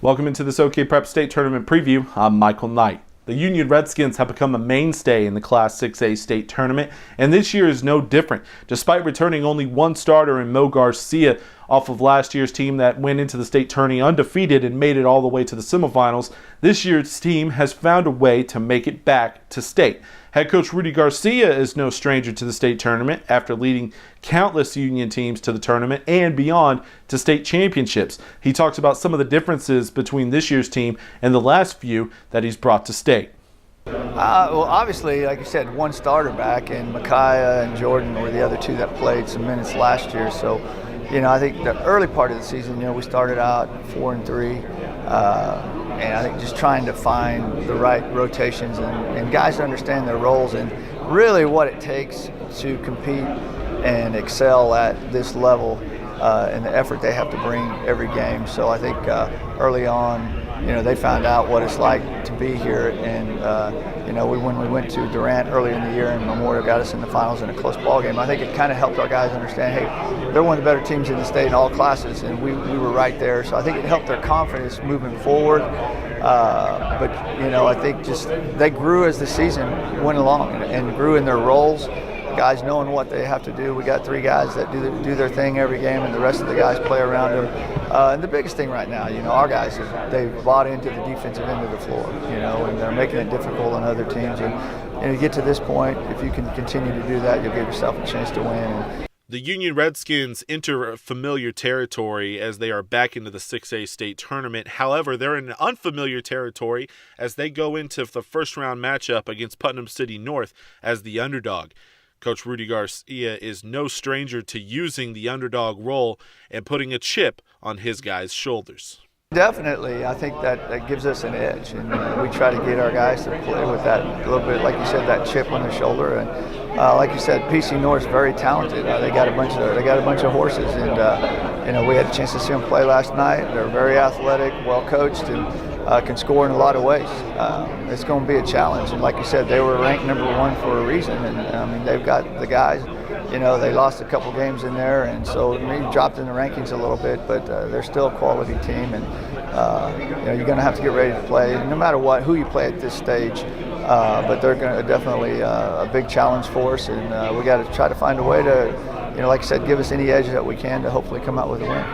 Welcome into this OK Prep State Tournament preview. I'm Michael Knight. The Union Redskins have become a mainstay in the Class 6A state tournament, and this year is no different. Despite returning only one starter in Mo Garcia off of last year's team that went into the state tourney undefeated and made it all the way to the semifinals, this year's team has found a way to make it back to state. Head coach Rudy Garcia is no stranger to the state tournament after leading countless Union teams to the tournament and beyond to state championships. He talks about some of the differences between this year's team and the last few that he's brought to state. Well, obviously, like you said, one starter back, and Micaiah and Jordan were the other two that played some minutes last year. So, I think the early part of the season, we started out 4-3, and I think just trying to find the right rotations and guys to understand their roles and really what it takes to compete and excel at this level and the effort they have to bring every game. So I think early on, they found out what it's like to be here, and when we went to Durant early in the year and Memorial got us in the finals in a close ball game, I think it kind of helped our guys understand, hey, they're one of the better teams in the state in all classes, and we were right there. So I think it helped their confidence moving forward. But I think just they grew as the season went along and grew in their roles. Guys knowing what they have to do. We got three guys that do their thing every game, and the rest of the guys play around them. And the biggest thing right now, our guys, they've bought into the defensive end of the floor, and they're making it difficult on other teams. And to get to this point, if you can continue to do that, you'll give yourself a chance to win. The Union Redskins enter familiar territory as they are back into the 6A state tournament. However, they're in unfamiliar territory as they go into the first-round matchup against Putnam City North as the underdog. Coach Rudy Garcia is no stranger to using the underdog role and putting a chip on his guys' shoulders. Definitely. I think that gives us an edge, and we try to get our guys to play with that a little bit, like you said, that chip on their shoulder. And like you said, PC North's very talented. They got a bunch of horses, and we had a chance to see them play last night. They're very athletic, well coached, and can score in a lot of ways. It's going to be a challenge, and like you said, they were ranked number one for a reason, and they've got the guys. They lost a couple games in there, and so maybe dropped in the rankings a little bit, but they're still a quality team, and you're going to have to get ready to play, no matter who you play at this stage. But they're going to definitely a big challenge for us, and we got to try to find a way to, like I said, give us any edge that we can to hopefully come out with a win.